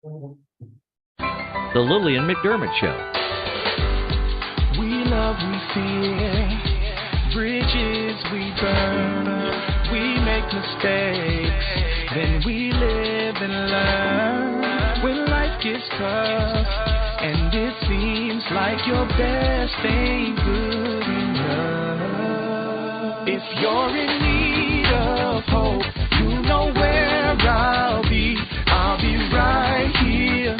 The Lillian McDermott Show. We love, we fear, bridges we burn, we make mistakes, then we live and learn. When life gets tough, and it seems like your best ain't good enough. If you're in need of hope, you know where I'll be right here,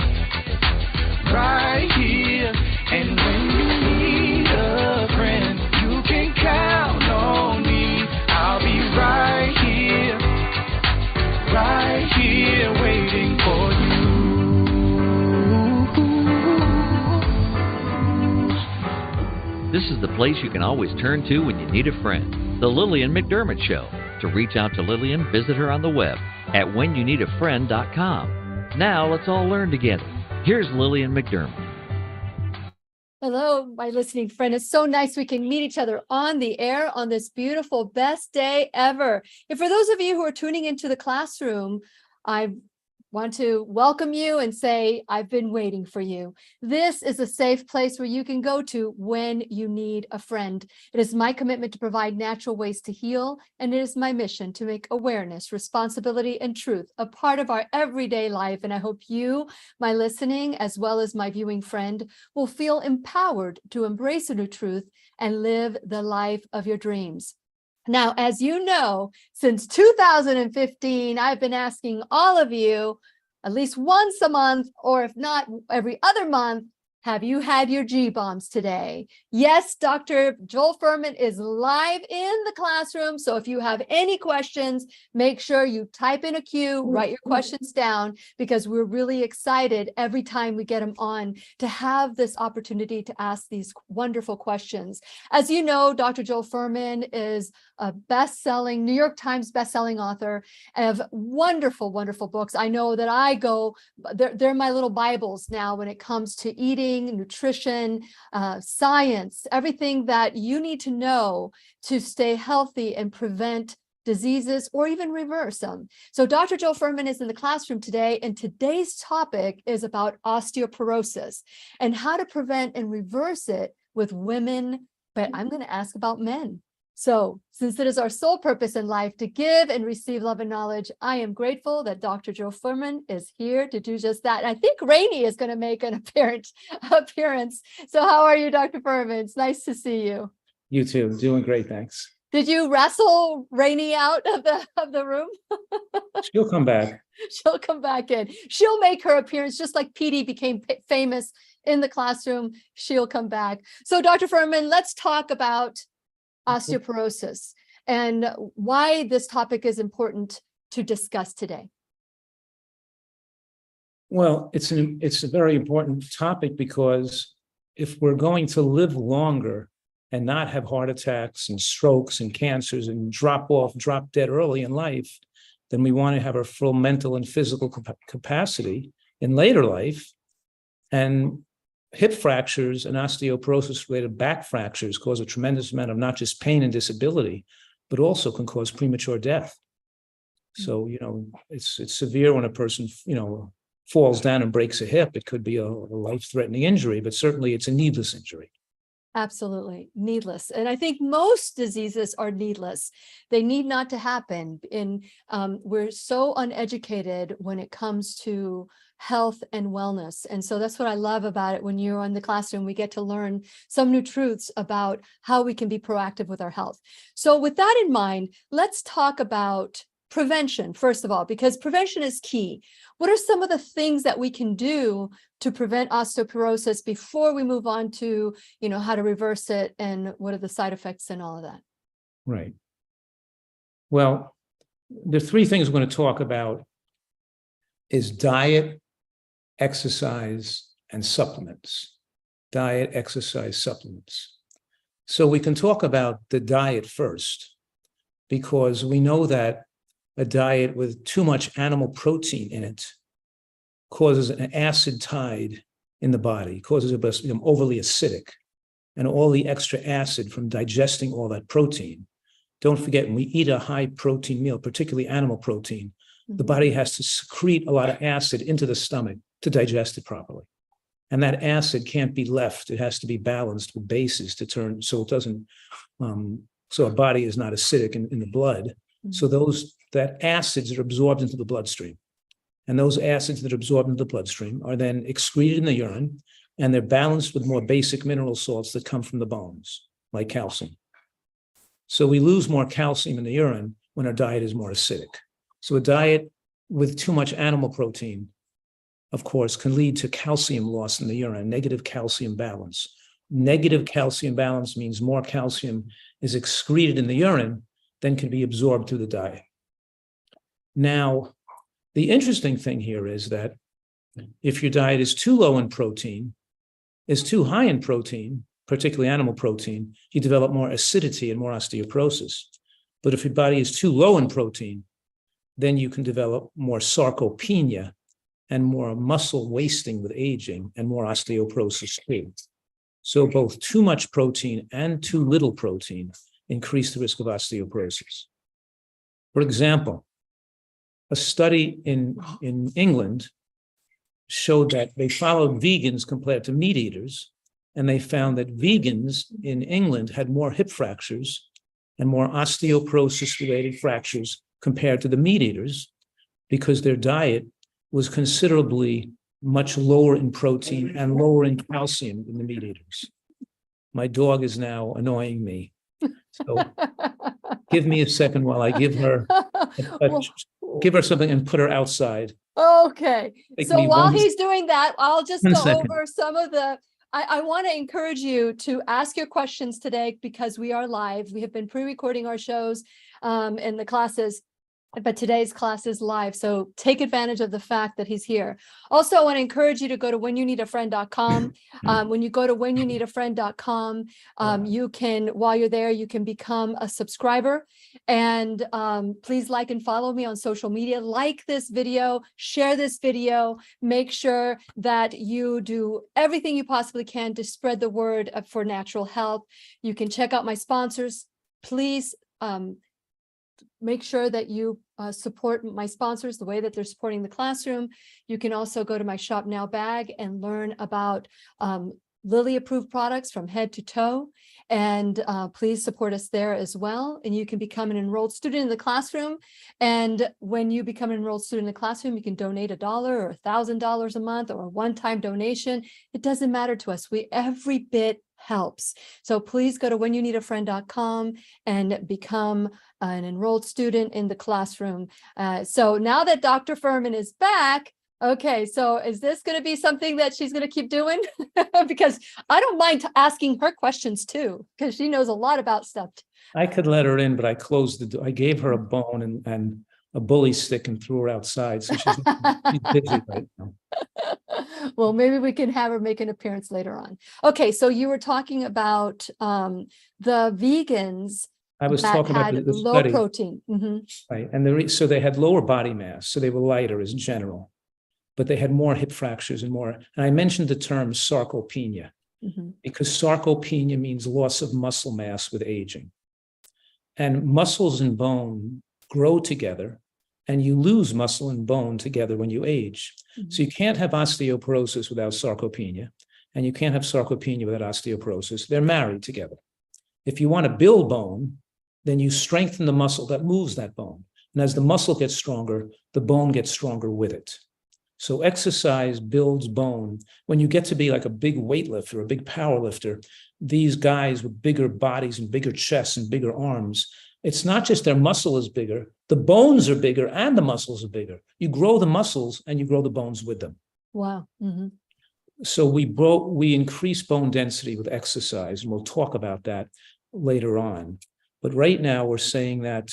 right here. And when you need a friend, you can count on me. I'll be right here, waiting for you. This is the place you can always turn to when you need a friend. The Lillian McDermott Show. To reach out to Lillian, visit her on the web at whenyouneedafriend.com. Now let's all learn together. Here's Lillian McDermott. Hello, my listening friend. It's so nice we can meet each other on the air on this beautiful best day ever. And for those of you who are tuning into the classroom, I want to welcome you and say, I've been waiting for you. This is a safe place where you can go to when you need a friend. It is my commitment to provide natural ways to heal, and it is my mission to make awareness, responsibility, and truth a part of our everyday life. And I hope you, my listening, as well as my viewing friend, will feel empowered to embrace a new truth and live the life of your dreams. Now, as you know, since 2015, I've been asking all of you at least once a month, or if not every other month, have you had your G-bombs today? Yes, Dr. Joel Fuhrman is live in the classroom. So if you have any questions, make sure you type in a queue, write your questions down, because we're really excited every time we get them on to have this opportunity to ask these wonderful questions. As you know, Dr. Joel Fuhrman is a best-selling, New York Times best-selling author of wonderful, wonderful books. I know that they're my little Bibles now when it comes to eating, nutrition, science, everything that you need to know to stay healthy and prevent diseases or even reverse them. So Dr. Joel Fuhrman is in the classroom today, and today's topic is about osteoporosis and how to prevent and reverse it with women, but I'm going to ask about men. So since it is our sole purpose in life to give and receive love and knowledge, I am grateful that Dr. Joel Fuhrman is here to do just that. And I think Rainey is going to make an appearance. So how are you, Dr. Fuhrman? It's nice to see you. You too. Doing great, thanks. Did you wrestle Rainey out of the room? She'll come back. She'll come back in. She'll make her appearance, just like Petey became famous in the classroom. She'll come back. So Dr. Fuhrman, let's talk about osteoporosis and why this topic is important to discuss today. Well, it's a very important topic because if we're going to live longer and not have heart attacks and strokes and cancers and drop dead early in life, then we want to have our full mental and physical capacity in later life. And hip fractures and osteoporosis-related back fractures cause a tremendous amount of not just pain and disability, but also can cause premature death. So, it's severe when a person, falls down and breaks a hip. It could be a life-threatening injury, but certainly it's a needless injury. Absolutely needless. And I think most diseases are needless. They need not to happen. And we're so uneducated when it comes to health and wellness. And so that's what I love about it. When you're in the classroom, we get to learn some new truths about how we can be proactive with our health. So with that in mind, let's talk about prevention, first of all, because prevention is key. What are some of the things that we can do to prevent osteoporosis before we move on to, how to reverse it and what are the side effects and all of that? Right. Well, the three things we're going to talk about is diet, exercise, and supplements. Diet, exercise, supplements. So we can talk about the diet first, because we know that a diet with too much animal protein in it causes an acid tide in the body, causes it to become overly acidic, and all the extra acid from digesting all that protein. Don't forget, when we eat a high protein meal, particularly animal protein, the body has to secrete a lot of acid into the stomach to digest it properly. And that acid can't be left. It has to be balanced with bases to turn, so it doesn't, so our body is not acidic in the blood. So that acids are absorbed into the bloodstream. And those acids that are absorbed into the bloodstream are then excreted in the urine, and they're balanced with more basic mineral salts that come from the bones, like calcium. So we lose more calcium in the urine when our diet is more acidic. So a diet with too much animal protein, of course, can lead to calcium loss in the urine, negative calcium balance. Negative calcium balance means more calcium is excreted in the urine than can be absorbed through the diet. Now, the interesting thing here is that if your diet is too low in protein, is too high in protein, particularly animal protein, you develop more acidity and more osteoporosis. But if your body is too low in protein, then you can develop more sarcopenia and more muscle wasting with aging and more osteoporosis too. So both too much protein and too little protein increase the risk of osteoporosis. For example, a study in England showed that they followed vegans compared to meat eaters, and they found that vegans in England had more hip fractures and more osteoporosis-related fractures compared to the meat eaters because their diet was considerably much lower in protein and lower in calcium than the meat eaters. My dog is now annoying me. So give me a second while I give her something and put her outside. Okay. So while he's doing that, I'll just go second. over some of the, I want to encourage you to ask your questions today because we are live. We have been pre-recording our shows in the classes, but today's class is live. So take advantage of the fact that he's here. Also, I want to encourage you to go to whenyouneedafriend.com. When you go to whenyouneedafriend.com, you can, while you're there, you can become a subscriber. And please like and follow me on social media. Like this video, share this video, make sure that you do everything you possibly can to spread the word for natural health. You can check out my sponsors. Please make sure that you support my sponsors the way that they're supporting the classroom. You can also go to my Shop Now bag and learn about Lilly approved products from head to toe. And please support us there as well. And you can become an enrolled student in the classroom. And when you become an enrolled student in the classroom, you can donate $1 or $1,000 a month or a one-time donation. It doesn't matter to us. Every bit helps. So please go to whenyouneedafriend.com and become an enrolled student in the classroom. So now that Dr. Fuhrman is back, okay, so is this going to be something that she's going to keep doing? Because I don't mind asking her questions too, because she knows a lot about stuff. I could let her in, but I closed the door. I gave her a bone and a bully stick and threw her outside. So she's busy right now. Well, maybe we can have her make an appearance later on. Okay, so you were talking about the vegans. I was talking about the low study. protein. Right. And so they had lower body mass, so they were lighter in general, but they had more hip fractures and more. And I mentioned the term sarcopenia because sarcopenia means loss of muscle mass with aging. And muscles and bone grow together, and you lose muscle and bone together when you age. So you can't have osteoporosis without sarcopenia, and you can't have sarcopenia without osteoporosis. They're married together. If you want to build bone, then you strengthen the muscle that moves that bone. And as the muscle gets stronger, the bone gets stronger with it. So exercise builds bone. When you get to be like a big weightlifter, a big power lifter, these guys with bigger bodies and bigger chests and bigger arms, it's not just their muscle is bigger, the bones are bigger and the muscles are bigger. You grow the muscles and you grow the bones with them. Wow. So we increase bone density with exercise, and we'll talk about that later on. But right now we're saying that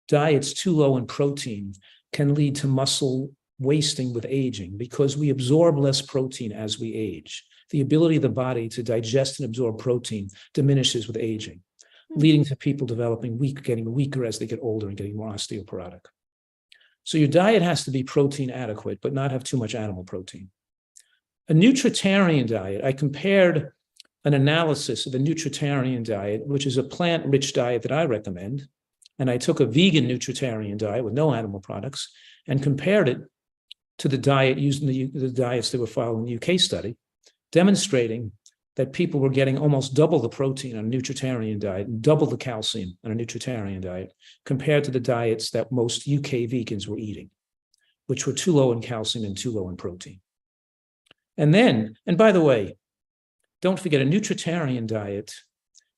diets too low in protein can lead to muscle wasting with aging because we absorb less protein as we age. The ability of the body to digest and absorb protein diminishes with aging, leading to people developing getting weaker as they get older and getting more osteoporotic. So your diet has to be protein adequate, but not have too much animal protein. A nutritarian diet, I compared an analysis of a nutritarian diet, which is a plant-rich diet that I recommend, and I took a vegan nutritarian diet with no animal products and compared it to the diet using the diets they were following in the UK study, demonstrating that people were getting almost double the protein on a nutritarian diet and double the calcium on a nutritarian diet compared to the diets that most UK vegans were eating, which were too low in calcium and too low in protein. And by the way, don't forget, a nutritarian diet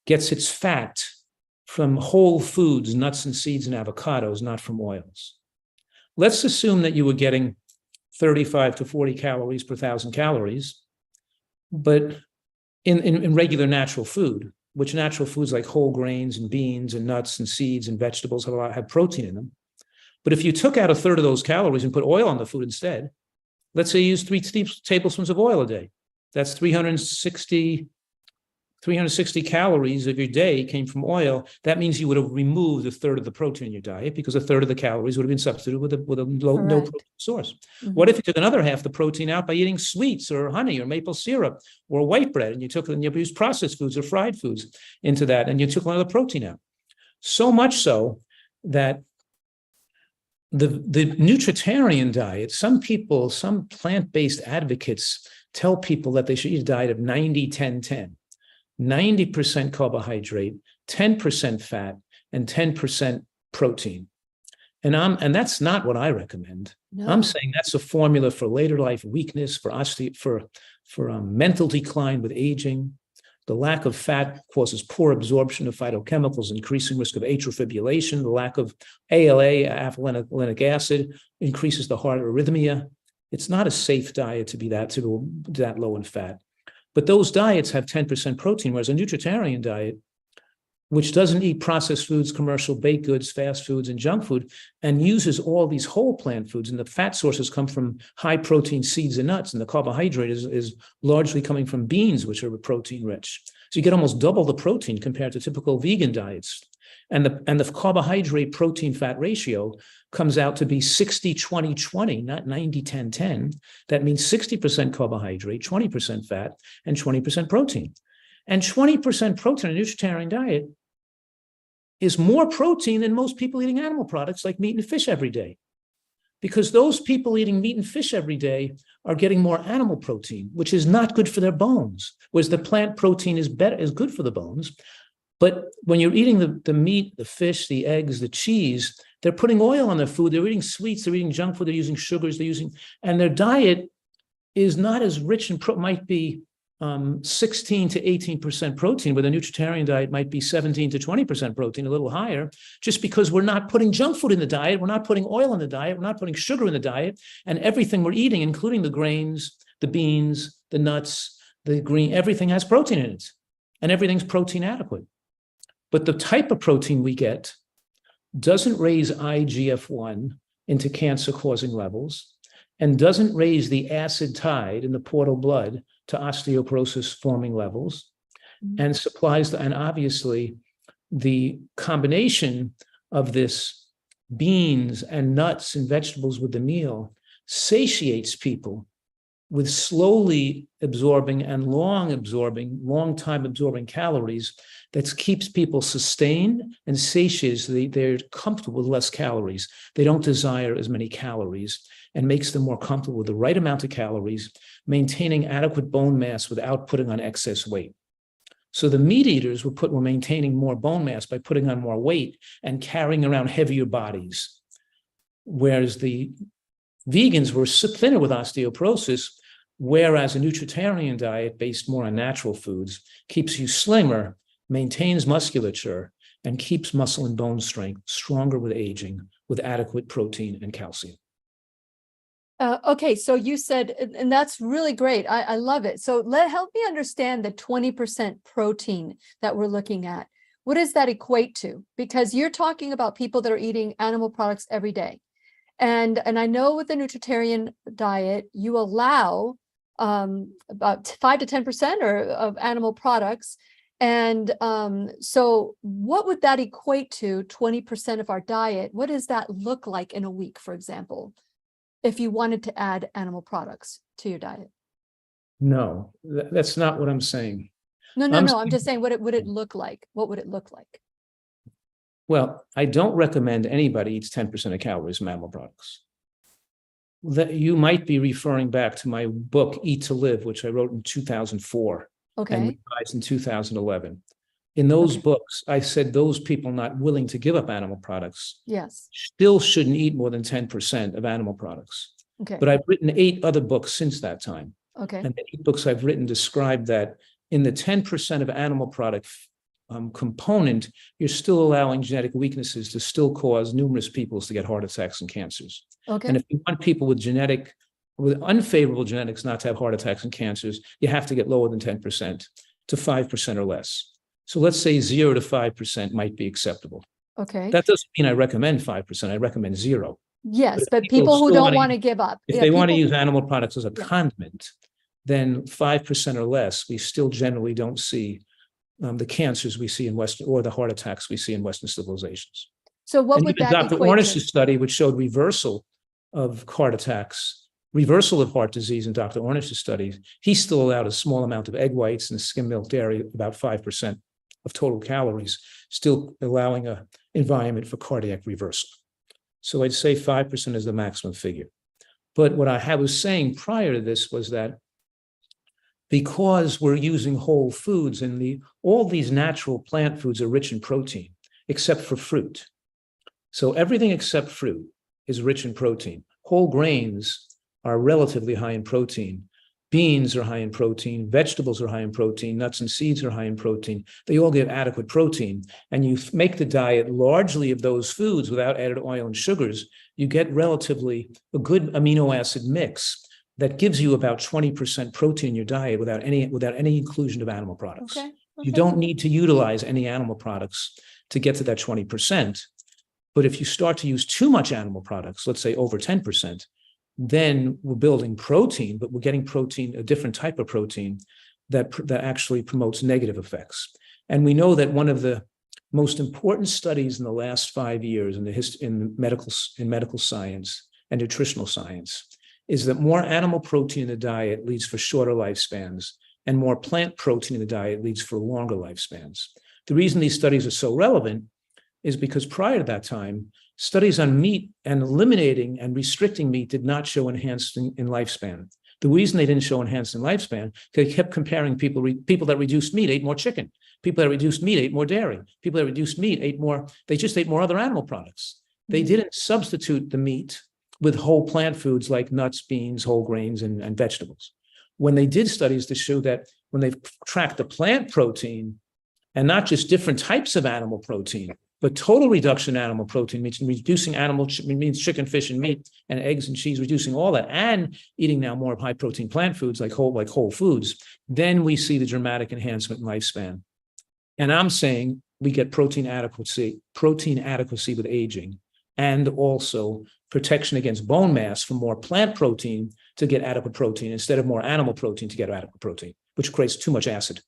gets its fat from whole foods, nuts and seeds and avocados, not from oils. Let's assume that you were getting 35 to 40 calories per 1,000 calories, but in regular natural food, which natural foods like whole grains and beans and nuts and seeds and vegetables have protein in them. But if you took out a third of those calories and put oil on the food instead, let's say you use 3 tablespoons of oil a day, that's 360 calories of your day came from oil. That means you would have removed a third of the protein in your diet because a third of the calories would have been substituted with a no protein source. Mm-hmm. What if you took another half the protein out by eating sweets or honey or maple syrup or white bread, and you used processed foods or fried foods into that, and you took another protein out? So much so that the nutritarian diet, some plant-based advocates tell people that they should eat a diet of 90-10-10. 90% carbohydrate, 10% fat, and 10% protein. And that's not what I recommend. No. I'm saying that's a formula for later life weakness, for mental decline with aging. The lack of fat causes poor absorption of phytochemicals, increasing risk of atrial fibrillation. The lack of ALA, alpha-linolenic acid, increases the heart arrhythmia. It's not a safe diet to be that low in fat. But those diets have 10% protein, whereas a nutritarian diet, which doesn't eat processed foods, commercial baked goods, fast foods, and junk food, and uses all these whole plant foods, and the fat sources come from high protein seeds and nuts, and the carbohydrate is largely coming from beans, which are protein rich. So you get almost double the protein compared to typical vegan diets. And the carbohydrate protein fat ratio comes out to be 60-20-20, not 90-10-10. That means 60% carbohydrate, 20% fat, and 20% protein. And 20% protein in a nutritarian diet is more protein than most people eating animal products like meat and fish every day. Because those people eating meat and fish every day are getting more animal protein, which is not good for their bones, whereas the plant protein is good for the bones. But when you're eating the meat, the fish, the eggs, the cheese, they're putting oil on their food. They're eating sweets. They're eating junk food. They're using sugars. And their diet is not as rich in might be 16 to 18% protein, where the nutritarian diet might be 17 to 20% protein, a little higher, just because we're not putting junk food in the diet. We're not putting oil in the diet. We're not putting sugar in the diet. And everything we're eating, including the grains, the beans, the nuts, the green, everything has protein in it. And everything's protein adequate. But the type of protein we get doesn't raise IGF-1 into cancer-causing levels and doesn't raise the acid tide in the portal blood to osteoporosis forming levels, and and obviously the combination of this beans and nuts and vegetables with the meal satiates people with slowly absorbing and long time absorbing calories that keeps people sustained and satiated so they're comfortable with less calories. They don't desire as many calories, and makes them more comfortable with the right amount of calories, maintaining adequate bone mass without putting on excess weight. So the meat eaters were maintaining more bone mass by putting on more weight and carrying around heavier bodies, whereas the vegans were thinner with osteoporosis, whereas a nutritarian diet based more on natural foods keeps you slimmer, maintains musculature, and keeps muscle and bone strength stronger with aging with adequate protein and calcium. Okay, so you said, and that's really great. I love it. So help me understand the 20% protein that we're looking at. What does that equate to? Because you're talking about people that are eating animal products every day. And I know with the nutritarian diet, you allow about 5 to 10% of animal products. And so what would that equate to, 20% of our diet? What does that look like in a week, for example, if you wanted to add animal products to your diet? No, that's not what I'm saying. No. I'm just saying, what would it look like? What would it look like? Well, I don't recommend anybody eats 10% of calories from animal products. that you might be referring back to my book, Eat to Live, which I wrote in 2004 and Okay. revised in 2011. In those Okay. books, I said those people not willing to give up animal products Yes. still shouldn't eat more than 10% of animal products. Okay. But I've written 8 other books since that time. Okay. And the 8 books I've written describe that in the 10% of animal product component, you're still allowing genetic weaknesses to still cause numerous people to get heart attacks and cancers. Okay. And if you want people with unfavorable genetics not to have heart attacks and cancers, you have to get lower than 10% to 5% or less. So let's say 0 to 5% might be acceptable. Okay. That doesn't mean I recommend 5%. I recommend 0. Yes, but people who don't want to give up. If Yeah, they want to people- use animal products as a Yeah. condiment, then 5% or less, we still generally don't see the cancers we see in Western, or the heart attacks we see in Western civilizations. So what And would even that Dr. equate Ornish's to? study, which showed reversal of heart attacks, reversal of heart disease in Dr. Ornish's studies, he still allowed a small amount of egg whites and skim milk dairy, about 5% of total calories, still allowing an environment for cardiac reversal. So I'd say 5% is the maximum figure. But what I was saying prior to this was that because we're using whole foods, and all these natural plant foods are rich in protein, except for fruit. So everything except fruit is rich in protein. Whole grains are relatively high in protein. Beans are high in protein. Vegetables are high in protein. Nuts and seeds are high in protein. They all give adequate protein. And you make the diet largely of those foods without added oil and sugars, you get relatively a good amino acid mix that gives you about 20% protein in your diet without any inclusion of animal products. Okay. You don't need to utilize any animal products to get to that 20%. But if you start to use too much animal products, let's say over 10%, then we're building protein, but we're getting protein, a different type of protein that actually promotes negative effects. And we know that one of the most important studies in the last 5 years in medical science and nutritional science is that more animal protein in the diet leads for shorter lifespans, and more plant protein in the diet leads for longer lifespans. The reason these studies are so relevant is because prior to that time, studies on meat and eliminating and restricting meat did not show enhancement in lifespan. The reason they didn't show enhancement in lifespan, they kept comparing people that reduced meat ate more chicken. People that reduced meat ate more dairy. People that reduced meat they just ate more other animal products. They didn't substitute the meat with whole plant foods like nuts, beans, whole grains, and vegetables. When they did studies to show that when they tracked the plant protein, and not just different types of animal protein, but total reduction in animal protein, means reducing means chicken, fish, and meat, and eggs and cheese, reducing all that, and eating now more of high protein plant foods like whole foods, then we see the dramatic enhancement in lifespan. And I'm saying we get protein adequacy with aging, and also protection against bone mass from more plant protein to get adequate protein instead of more animal protein to get adequate protein, which creates too much acid.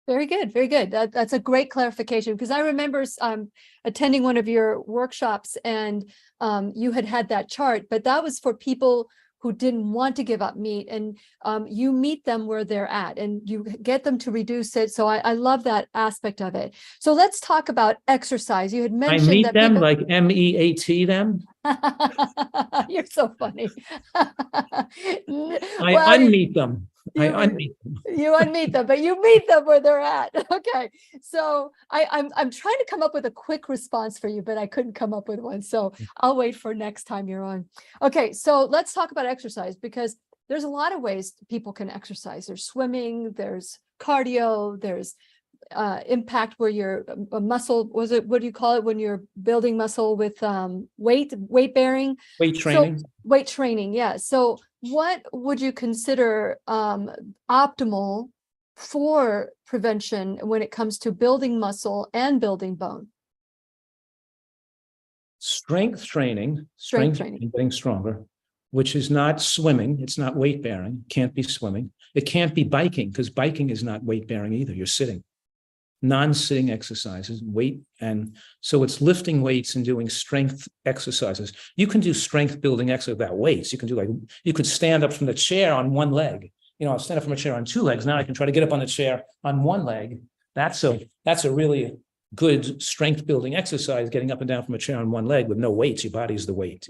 Very good. Very good. That's a great clarification, because I remember attending one of your workshops, and you had that chart, but that was for people who didn't want to give up meat, and you meet them where they're at and you get them to reduce it. So I love that aspect of it. So let's talk about exercise. You had mentioned I meet that them people... like MEAT them. You're so funny. I unmeet them. I unmeet them. You unmeet them, but you meet them where they're at. Okay. So I'm trying to come up with a quick response for you, but I couldn't come up with one. So I'll wait for next time you're on. Okay. So let's talk about exercise, because there's a lot of ways people can exercise. There's swimming, there's cardio, there's impact where your muscle, what do you call it when you're building muscle with weight bearing? Weight training. So, weight training, yeah. So what would you consider optimal for prevention when it comes to building muscle and building bone? Strength training, getting stronger, which is not swimming. It's not weight bearing. Can't be swimming. It can't be biking, because biking is not weight bearing either. You're sitting. Non-sitting exercises, weight, and so it's lifting weights and doing strength exercises. You can do strength building exercise without weights. You can do you could stand up from the chair on one leg. I'll stand up from a chair on 2 legs. Now I can try to get up on the chair on 1 leg. That's a really good strength building exercise, getting up and down from a chair on 1 leg with no weights. Your body's the weight,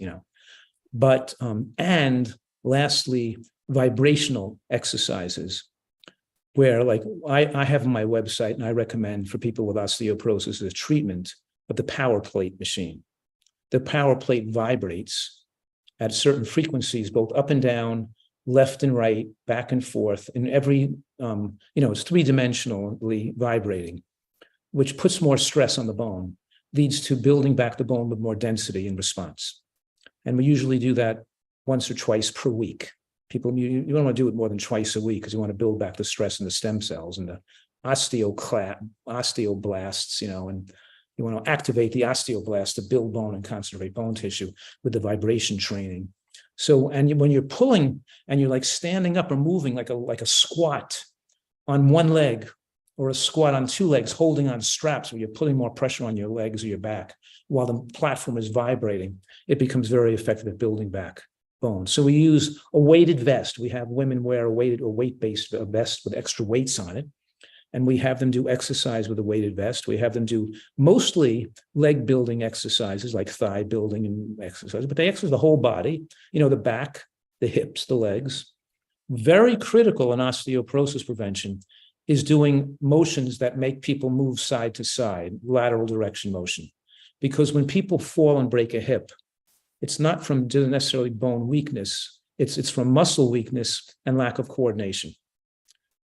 But, and lastly, vibrational exercises, where like I have on my website, and I recommend for people with osteoporosis a treatment of the power plate machine. The power plate vibrates at certain frequencies, both up and down, left and right, back and forth, in every, it's three-dimensionally vibrating, which puts more stress on the bone, leads to building back the bone with more density in response. And we usually do that once or twice per week. People, you don't want to do it more than twice a week because you want to build back the stress in the stem cells and the osteoblasts, and you want to activate the osteoblasts to build bone and concentrate bone tissue with the vibration training. So, and when you're pulling and you're like standing up or moving like a squat on one leg or a squat on two legs, holding on straps where you're putting more pressure on your legs or your back while the platform is vibrating, it becomes very effective at building back bone. So we use a weighted vest. We have women wear a weighted or weight-based vest with extra weights on it. And we have them do exercise with a weighted vest. We have them do mostly leg building exercises like thigh building and exercises, but they exercise the whole body, the back, the hips, the legs. Very critical in osteoporosis prevention is doing motions that make people move side to side, lateral direction motion. Because when people fall and break a hip, it's not from necessarily bone weakness, it's from muscle weakness and lack of coordination.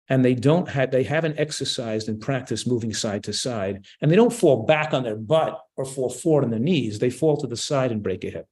And they haven't exercised and practiced moving side to side, and they don't fall back on their butt or fall forward on their knees. They fall to the side and break a hip.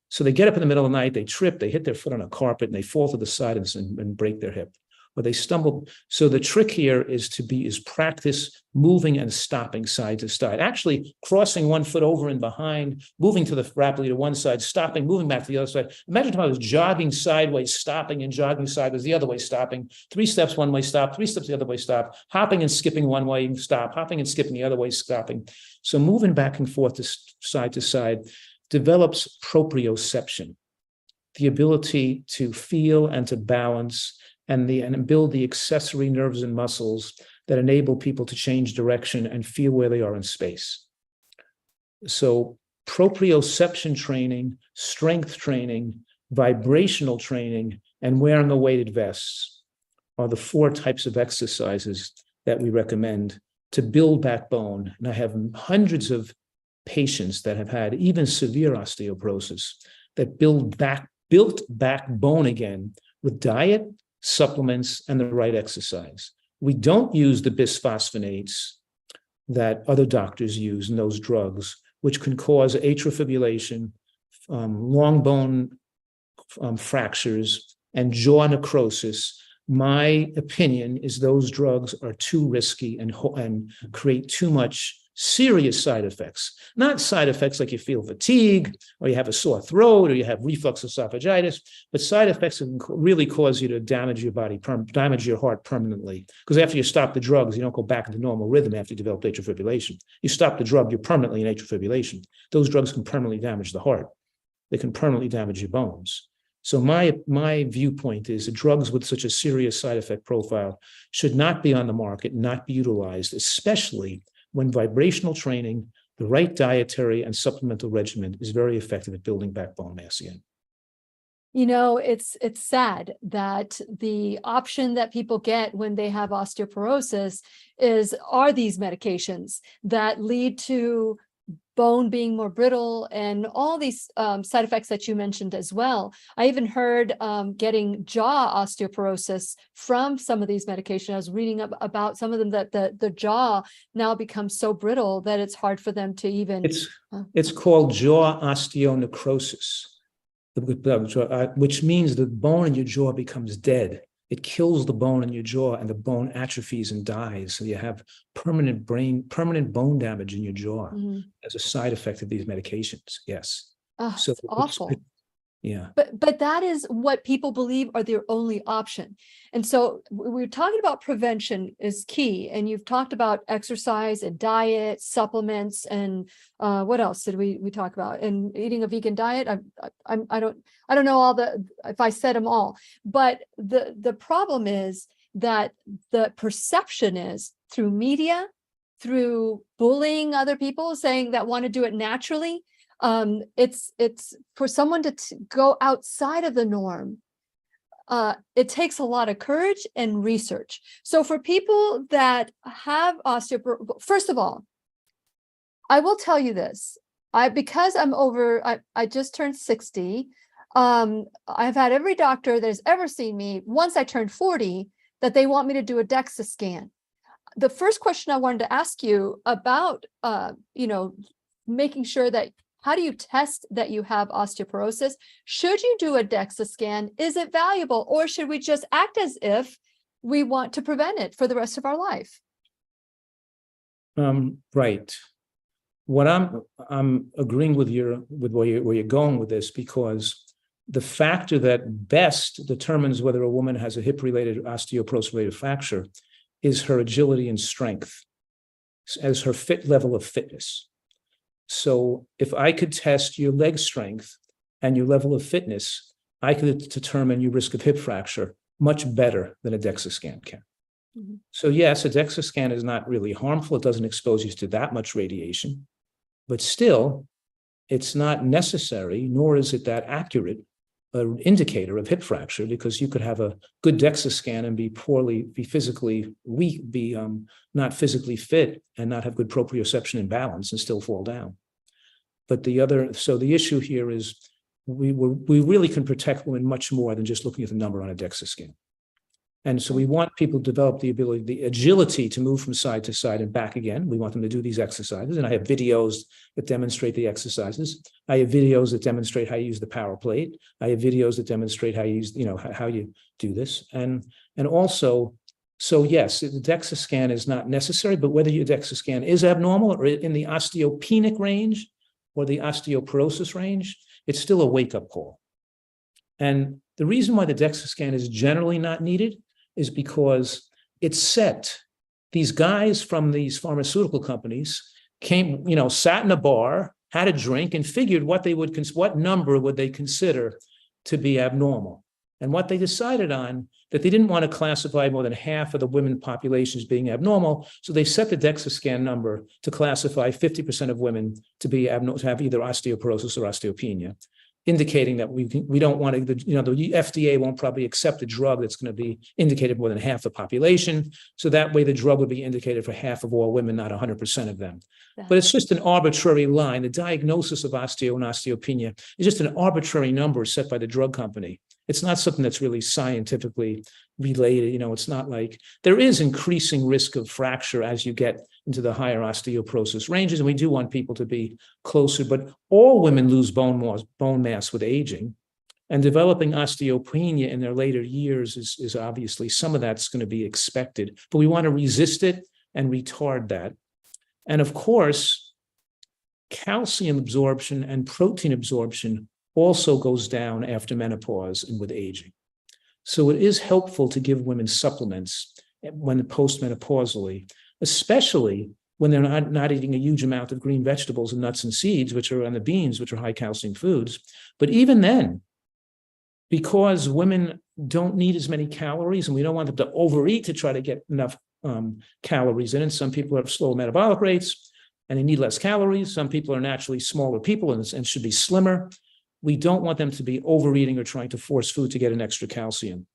So they get up in the middle of the night, they trip, they hit their foot on a carpet, and they fall to the side and break their hip. Or they stumble. So the trick here is practice moving and stopping side to side. Actually, crossing one foot over and behind, moving rapidly to one side, stopping, moving back to the other side. Imagine if I was jogging sideways, stopping, and jogging sideways the other way, stopping. 3 steps one way, stop. 3 steps the other way, stop. Hopping and skipping one way, stop. Hopping and skipping the other way, stopping. So moving back and forth to side develops proprioception, the ability to feel and to balance and build the accessory nerves and muscles that enable people to change direction and feel where they are in space. So proprioception training, strength training, vibrational training, and wearing the weighted vests are the 4 types of exercises that we recommend to build back bone. And I have hundreds of patients that have had even severe osteoporosis that built back bone again with diet, supplements, and the right exercise. We don't use the bisphosphonates that other doctors use in those drugs, which can cause atrial fibrillation, long bone fractures, and jaw necrosis. My opinion is those drugs are too risky and create too much serious side effects. Not side effects like you feel fatigue, or you have a sore throat, or you have reflux esophagitis, but side effects that can really cause you to damage your body, damage your heart permanently. Because after you stop the drugs, you don't go back into normal rhythm after you develop atrial fibrillation. You stop the drug, you're permanently in atrial fibrillation. Those drugs can permanently damage the heart. They can permanently damage your bones. So my viewpoint is that drugs with such a serious side effect profile should not be on the market, not be utilized, especially when vibrational training, the right dietary and supplemental regimen is very effective at building back bone mass again. It's sad that the option that people get when they have osteoporosis are these medications that lead to bone being more brittle and all these side effects that you mentioned as well. I even heard getting jaw osteoporosis from some of these medications. I was reading about some of them that the jaw now becomes so brittle that it's hard for them to even... It's called jaw osteonecrosis, which means the bone in your jaw becomes dead. It kills the bone in your jaw and the bone atrophies and dies. So you have permanent bone damage in your jaw as a side effect of these medications. Yes. Oh, so it's awful. Yeah. But that is what people believe are their only option. And so we're talking about prevention is key. And you've talked about exercise and diet, supplements, and what else did we talk about? And eating a vegan diet. I don't know if I said them all, but the problem is that the perception is through media, through bullying other people saying that want to do it naturally, It's for someone to go outside of the norm. It takes a lot of courage and research. So for people that have osteoporosis, first of all, I will tell you this. Because I'm over, I just turned 60. I've had every doctor that has ever seen me once I turned 40 that they want me to do a Dexa scan. The first question I wanted to ask you about, making sure that, how do you test that you have osteoporosis? Should you do a Dexa scan? Is it valuable, or should we just act as if we want to prevent it for the rest of our life? Right. What I'm agreeing with where you're going with this, because the factor that best determines whether a woman has a hip-related osteoporosis-related fracture is her agility and strength as her level of fitness. So if I could test your leg strength and your level of fitness, I could determine your risk of hip fracture much better than a Dexa scan can. Mm-hmm. So yes, a Dexa scan is not really harmful. It doesn't expose you to that much radiation, but still, it's not necessary, nor is it that accurate an indicator of hip fracture, because you could have a good Dexa scan and be physically weak, not physically fit, and not have good proprioception and balance and still fall down. But so the issue here is we really can protect women much more than just looking at the number on a Dexa scan. And so we want people to develop the ability, the agility to move from side to side and back again. We want them to do these exercises. And I have videos that demonstrate the exercises. I have videos that demonstrate how you use the power plate. I have videos that demonstrate how you use, how you do this. And also, so yes, the Dexa scan is not necessary, but whether your Dexa scan is abnormal or in the osteopenic range or the osteoporosis range, it's still a wake-up call. And the reason why the Dexa scan is generally not needed is because it's set. These guys from these pharmaceutical companies came, sat in a bar, had a drink, and figured what number would they consider to be abnormal. And what they decided on, that they didn't want to classify more than half of the women population as being abnormal. So they set the Dexa scan number to classify 50% of women to be abnormal, to have either osteoporosis or osteopenia, indicating that we don't want to, the FDA won't probably accept a drug that's going to be indicated more than half the population. So that way the drug would be indicated for half of all women, not 100% of them. Yeah. But it's just an arbitrary line. The diagnosis of osteo and osteopenia is just an arbitrary number set by the drug company. It's not something that's really scientifically related. It's not like there is increasing risk of fracture as you get into the higher osteoporosis ranges. And we do want people to be closer, but all women lose bone mass with aging, and developing osteopenia in their later years is obviously, some of that's going to be expected, but we want to resist it and retard that. And of course, calcium absorption and protein absorption also goes down after menopause and with aging. So it is helpful to give women supplements when postmenopausally, especially when they're not eating a huge amount of green vegetables and nuts and seeds, and the beans, which are high calcium foods. But even then, because women don't need as many calories, and we don't want them to overeat to try to get enough calories in, and some people have slow metabolic rates and they need less calories. Some people are naturally smaller people and should be slimmer. We don't want them to be overeating or trying to force food to get an extra calcium.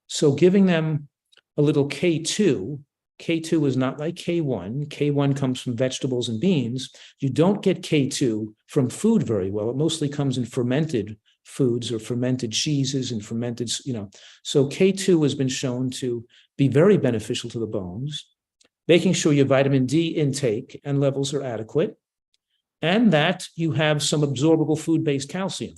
So giving them a little K2 is not like K1. K1 comes from vegetables and beans. You don't get K2 from food very well. It mostly comes in fermented foods or fermented cheeses and fermented, So K2 has been shown to be very beneficial to the bones, making sure your vitamin D intake and levels are adequate, and that you have some absorbable food-based calcium.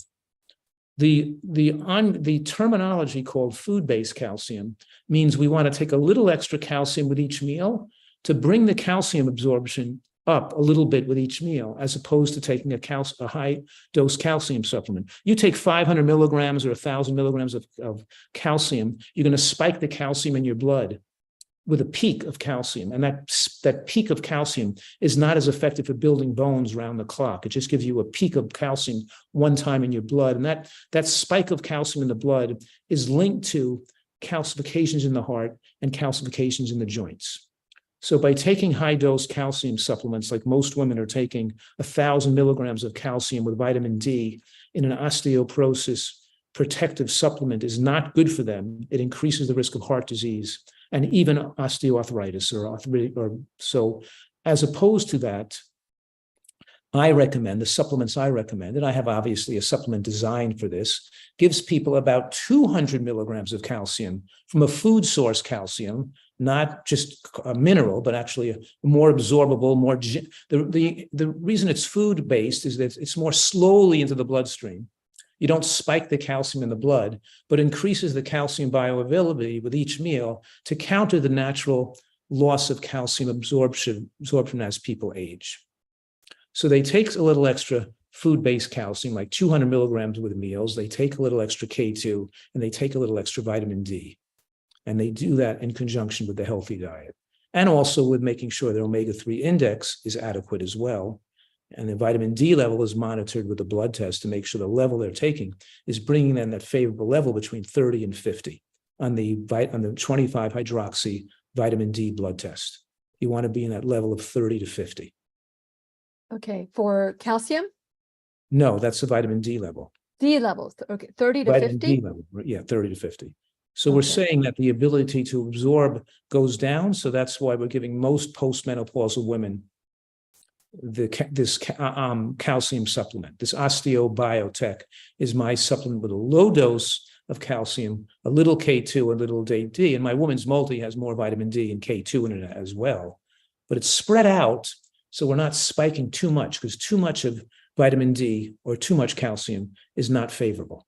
The terminology called food-based calcium means we want to take a little extra calcium with each meal to bring the calcium absorption up a little bit with each meal, as opposed to taking a high-dose calcium supplement. You take 500 milligrams or 1,000 milligrams of calcium, you're going to spike the calcium in your blood with a peak of calcium. And that peak of calcium is not as effective for building bones around the clock. It just gives you a peak of calcium one time in your blood. And that spike of calcium in the blood is linked to calcifications in the heart and calcifications in the joints. So by taking high dose calcium supplements, like most women are taking 1,000 milligrams of calcium with vitamin D in an osteoporosis protective supplement is not good for them. It increases the risk of heart disease and even osteoarthritis or arthritic. Or so, as opposed to that, I recommend the supplements I recommend, and I have obviously a supplement designed for this, gives people about 200 milligrams of calcium from a food source calcium, not just a mineral, but actually a more absorbable, more. The reason it's food based is that it's more slowly into the bloodstream. You don't spike the calcium in the blood, but increases the calcium bioavailability with each meal to counter the natural loss of calcium absorption as people age. So they take a little extra food-based calcium, like 200 milligrams with meals. They take a little extra K2, and they take a little extra vitamin D. And they do that in conjunction with the healthy diet. And also with making sure their omega-3 index is adequate as well. And the vitamin D level is monitored with a blood test to make sure the level they're taking is bringing them that favorable level between 30 and 50 on the 25 hydroxy vitamin D blood test. You want to be in that level of 30 to 50. Okay, for calcium? No, that's the vitamin D level. D levels, okay, 30 to Vitamin 50? D level, yeah, 30 to 50. So we're saying that the ability to absorb goes down. So that's why we're giving most postmenopausal women this calcium supplement. This Osteobiotech is my supplement with a low dose of calcium, a little K2, a little D, and my woman's multi has more vitamin D and K2 in it as well. But it's spread out, so we're not spiking too much, because too much of vitamin D or too much calcium is not favorable.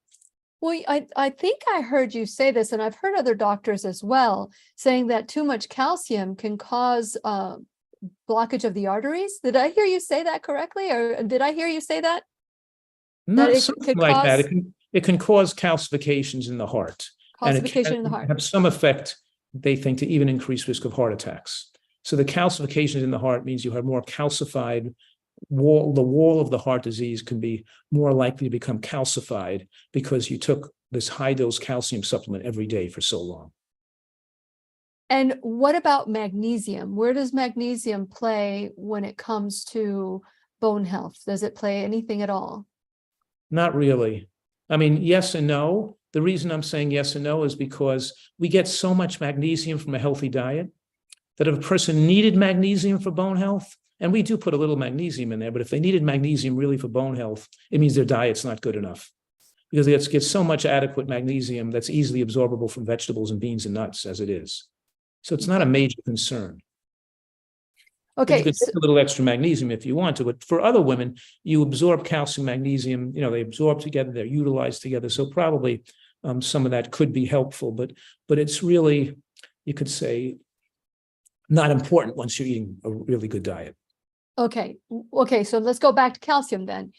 Well, I think I heard you say this, and I've heard other doctors as well, saying that too much calcium can cause blockage of the arteries. Did I hear you say that correctly? Or did I hear you say that? Not something like that. It can cause calcifications in the heart. Calcification in the heart. Have some effect, they think, to even increase risk of heart attacks. So the calcifications in the heart means you have more calcified wall. The wall of the heart disease can be more likely to become calcified because you took this high dose calcium supplement every day for so long. And what about magnesium? Where does magnesium play when it comes to bone health? Does it play anything at all? Not really. I mean, yes and no. The reason I'm saying yes and no is because we get so much magnesium from a healthy diet that if a person needed magnesium for bone health, and we do put a little magnesium in there, but if they needed magnesium really for bone health, it means their diet's not good enough, because they get so much adequate magnesium that's easily absorbable from vegetables and beans and nuts as it is. So it's not a major concern. Okay. You can take a little extra magnesium if you want to, but for other women, you absorb calcium, magnesium, they absorb together, they're utilized together. So probably some of that could be helpful, but it's really, you could say, not important once you're eating a really good diet. Okay. So let's go back to calcium then.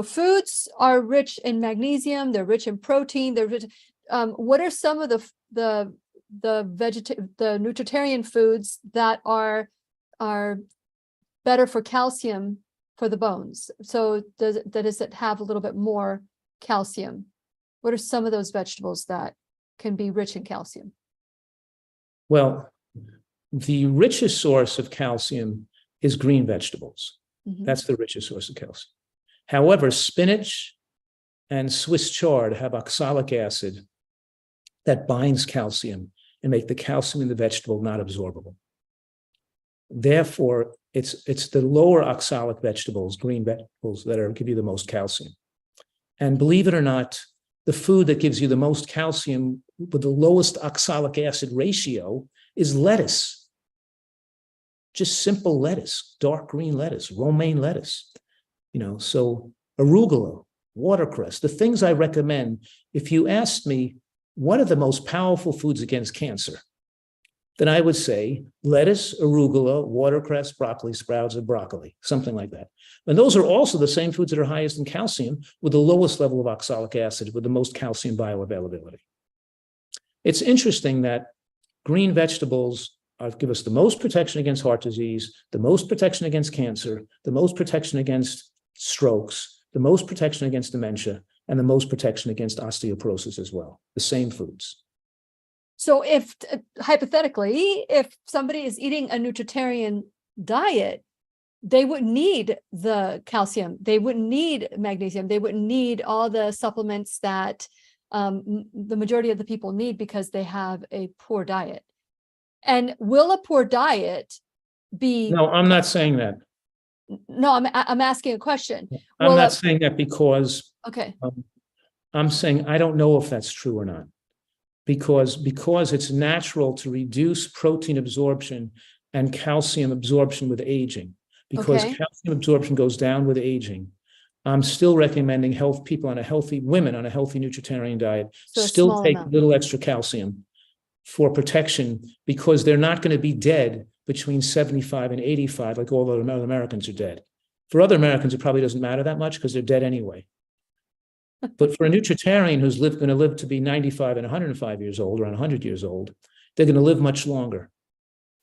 Foods are rich in magnesium. They're rich in protein. They're rich. What are some of the Nutritarian foods that are better for calcium for the bones? So does it have a little bit more calcium? What are some of those vegetables that can be rich in calcium? Well, the richest source of calcium is green vegetables. Mm-hmm. That's the richest source of calcium. However, spinach and Swiss chard have oxalic acid that binds calcium and make the calcium in the vegetable not absorbable. Therefore, it's the lower oxalic vegetables, green vegetables, that give you the most calcium. And believe it or not, the food that gives you the most calcium with the lowest oxalic acid ratio is lettuce. Just simple lettuce, dark green lettuce, romaine lettuce. So arugula, watercress, the things I recommend. If you asked me, what are the most powerful foods against cancer? Then I would say lettuce, arugula, watercress, broccoli sprouts, or broccoli, something like that. And those are also the same foods that are highest in calcium with the lowest level of oxalic acid with the most calcium bioavailability. It's interesting that green vegetables give us the most protection against heart disease, the most protection against cancer, the most protection against strokes, the most protection against dementia, and the most protection against osteoporosis as well, the same foods. So if hypothetically, if somebody is eating a Nutritarian diet, they wouldn't need the calcium, they wouldn't need magnesium, they wouldn't need all the supplements that the majority of the people need because they have a poor diet. And will a poor diet be? No, I'm not saying that. No, I'm asking a question. I'm not saying that because okay. I'm saying I don't know if that's true or not. Because it's natural to reduce protein absorption and calcium absorption with aging. Because calcium absorption goes down with aging. I'm still recommending women on a healthy Nutritarian diet still take a little extra calcium for protection, because they're not going to be dead between 75 and 85 like all other Americans are dead. For other Americans, it probably doesn't matter that much because they're dead anyway. But for a Nutritarian who's going to live to be 95 and 105 years old, around 100 years old, they're going to live much longer.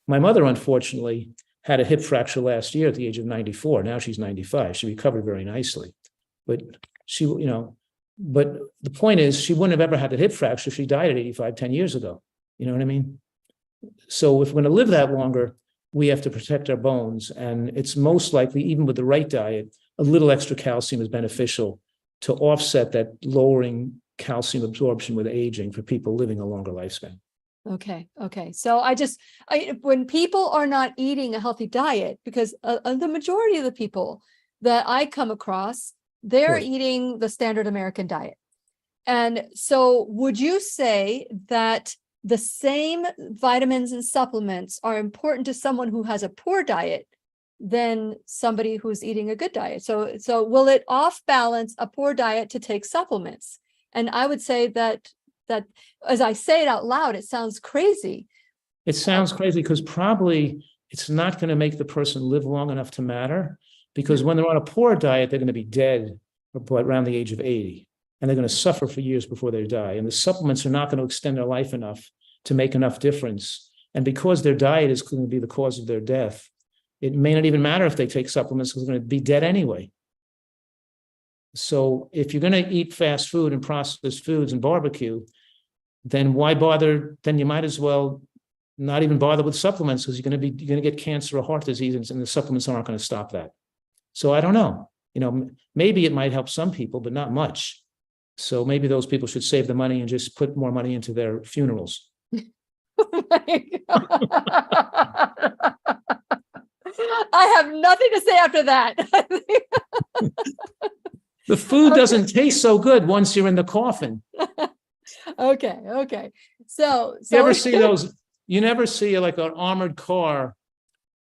My mother, unfortunately, had a hip fracture last year at the age of 94. Now she's 95. She recovered very nicely. But but the point is, she wouldn't have ever had a hip fracture if she died at 85, 10 years ago. You know what I mean? So if we're going to live that longer, we have to protect our bones. And it's most likely, even with the right diet, a little extra calcium is beneficial to offset that lowering calcium absorption with aging for people living a longer lifespan. Okay. So when people are not eating a healthy diet, because the majority of the people that I come across, they're eating the standard American diet. And so would you say that the same vitamins and supplements are important to someone who has a poor diet than somebody who's eating a good diet? So will it off balance a poor diet to take supplements? And I would say that as I say it out loud, it sounds crazy. It sounds crazy because probably it's not going to make the person live long enough to matter, because when they're on a poor diet, they're going to be dead around the age of 80, and they're going to suffer for years before they die. And the supplements are not going to extend their life enough to make enough difference. And because their diet is going to be the cause of their death, it may not even matter if they take supplements because they're going to be dead anyway. So if you're going to eat fast food and processed foods and barbecue, then why bother? Then you might as well not even bother with supplements, because you're going to get cancer or heart disease, and the supplements aren't going to stop that. So I don't know. Maybe it might help some people, but not much. So maybe those people should save the money and just put more money into their funerals. Oh my God. I have nothing to say after that. The food doesn't taste so good once you're in the coffin. Okay. So you ever see those? You never see like an armored car,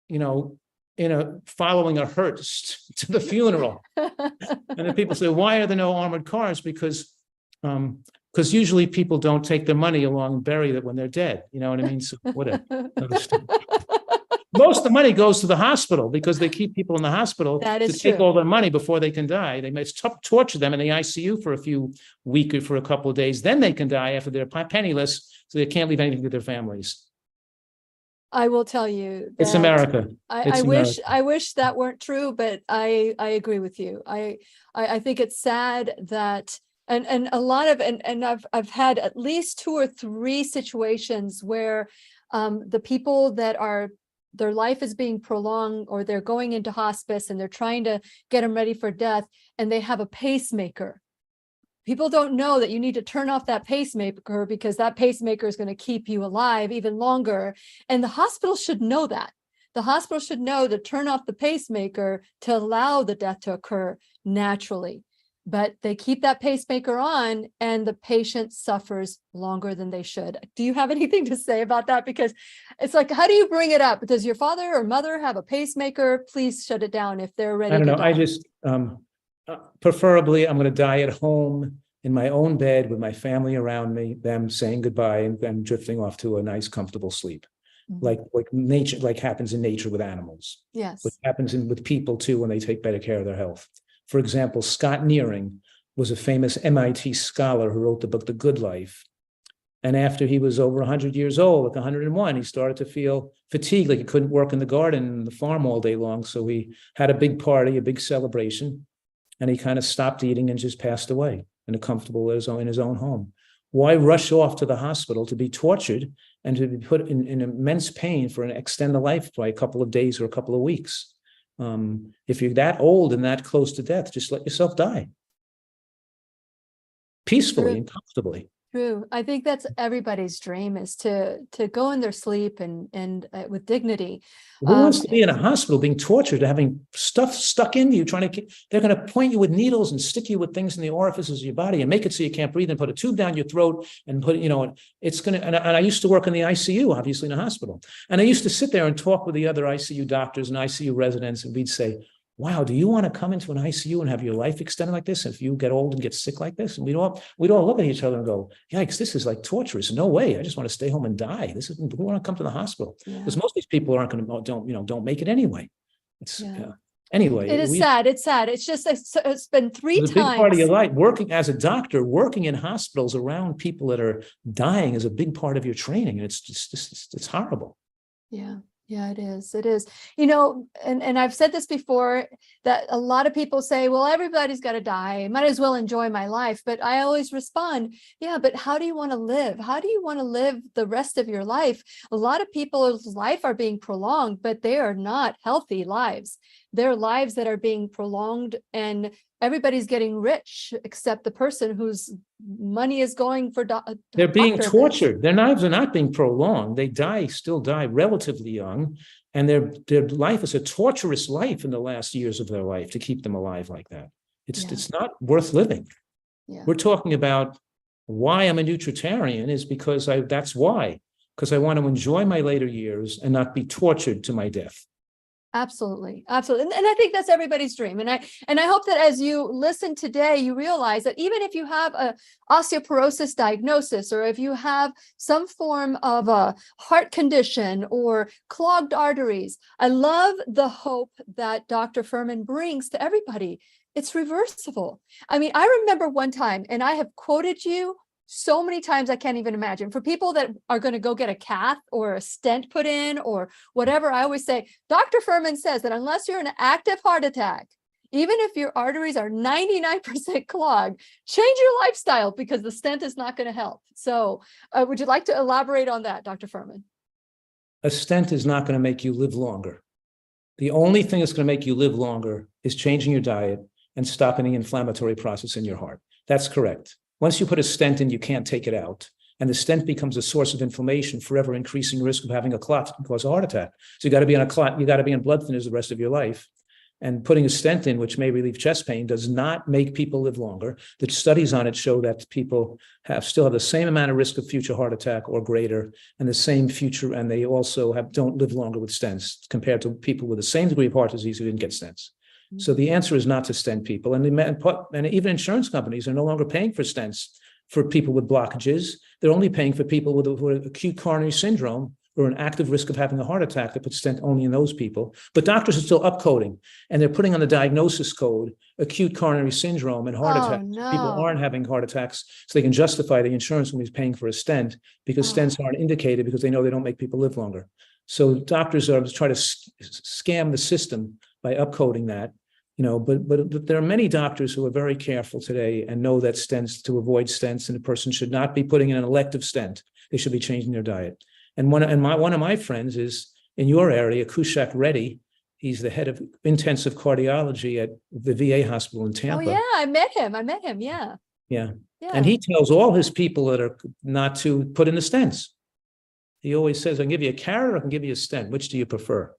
following a hearse to the funeral. And then people say, why are there no armored cars? Because usually people don't take their money along and bury it when they're dead. You know what I mean? So whatever. Most of the money goes to the hospital because they keep people in the hospital to take all their money before they can die. They may torture them in the ICU for a few weeks or for a couple of days. Then they can die after they're penniless, so they can't leave anything to their families. I will tell you that it's America. I wish that weren't true, but I agree with you. I think it's sad that and a lot of and I've had at least 2 or 3 situations where the people that are their life is being prolonged, or they're going into hospice and they're trying to get them ready for death, and they have a pacemaker. People don't know that you need to turn off that pacemaker because that pacemaker is going to keep you alive even longer. And the hospital should know that. The hospital should know to turn off the pacemaker to allow the death to occur naturally. But they keep that pacemaker on and the patient suffers longer than they should. Do you have anything to say about that? Because it's like, how do you bring it up? Does your father or mother have a pacemaker? Please shut it down if they're ready. I don't know. Die. I just, preferably I'm going to die at home in my own bed with my family around me, them saying goodbye and them drifting off to a nice, comfortable sleep. Mm-hmm. Like nature, like happens in nature with animals. Yes. What happens with people too when they take better care of their health. For example, Scott Nearing was a famous MIT scholar who wrote the book, The Good Life. And after he was over 100 years old, like 101, he started to feel fatigued, like he couldn't work in the garden and the farm all day long. So he had a big party, a big celebration, and he kind of stopped eating and just passed away in a comfortable in his own home. Why rush off to the hospital to be tortured and to be put in immense pain for an extended life by a couple of days or a couple of weeks? If you're that old and that close to death, just let yourself die peacefully and comfortably. True. I think that's everybody's dream, is to go in their sleep and with dignity. Who wants to be in a hospital being tortured, having stuff stuck into you, they're going to point you with needles and stick you with things in the orifices of your body and make it so you can't breathe and put a tube down your throat and put, it's going to, and I used to work in the ICU, obviously in a hospital. And I used to sit there and talk with the other ICU doctors and ICU residents, and we'd say, wow, do you want to come into an ICU and have your life extended like this if you get old and get sick like this? And we'd all look at each other and go, yikes, this is like torturous. No way. I just want to stay home and die. We want to come to the hospital. Because most of these people aren't going to, don't make it anyway. Anyway. It is sad. It's sad. It's just, it's been three times. A big part of your life, working as a doctor, working in hospitals around people that are dying is a big part of your training. And it's horrible. Yeah. Yeah, it is. It is. And I've said this before, that a lot of people say, well, everybody's got to die. I might as well enjoy my life. But I always respond, yeah, but how do you want to live? How do you want to live the rest of your life? A lot of people's life are being prolonged, but they are not healthy lives. They're lives that are being prolonged, and everybody's getting rich except the person whose money is going for they're being tortured. Their lives are not being prolonged. They still die relatively young, and their life is a torturous life in the last years of their life to keep them alive like that. It's not worth living. We're talking about why I'm a Nutritarian is because I want to enjoy my later years and not be tortured to my death. Absolutely. Absolutely. And I think that's everybody's dream. And I hope that as you listen today, you realize that even if you have a osteoporosis diagnosis, or if you have some form of a heart condition or clogged arteries, I love the hope that Dr. Fuhrman brings to everybody. It's reversible. I mean, I remember one time, and I have quoted you so many times I can't even imagine. For people that are going to go get a cath or a stent put in or whatever, I always say, Dr. Fuhrman says that unless you're in an active heart attack, even if your arteries are 99% clogged, change your lifestyle, because the stent is not going to help. So would you like to elaborate on that, Dr. Fuhrman? A stent is not going to make you live longer. The only thing that's going to make you live longer is changing your diet and stopping the inflammatory process in your heart. That's correct. Once you put a stent in, you can't take it out. And the stent becomes a source of inflammation, forever increasing risk of having a clot that can cause a heart attack. So you got to be on a clot, you got to be on blood thinners the rest of your life. And putting a stent in, which may relieve chest pain, does not make people live longer. The studies on it show that people still have the same amount of risk of future heart attack or greater, and the same future, and they also don't live longer with stents compared to people with the same degree of heart disease who didn't get stents. So the answer is not to stent people. And even insurance companies are no longer paying for stents for people with blockages. They're only paying for people with acute coronary syndrome or an active risk of having a heart attack. They put stent only in those people. But doctors are still upcoding, and they're putting on the diagnosis code acute coronary syndrome and heart attacks. No. People aren't having heart attacks, so they can justify the insurance companies paying for a stent, because stents aren't indicated, because they know they don't make people live longer. So doctors are trying to scam the system by upcoding that, but there are many doctors who are very careful today and know that stents, to avoid stents, and a person should not be putting in an elective stent. They should be changing their diet. And one of my friends is in your area, Kushak Reddy. He's the head of intensive cardiology at the VA hospital in Tampa. Oh yeah, I met him. Yeah. Yeah. And he tells all his people that are not to put in the stents. He always says, I can give you a carrot or I can give you a stent. Which do you prefer?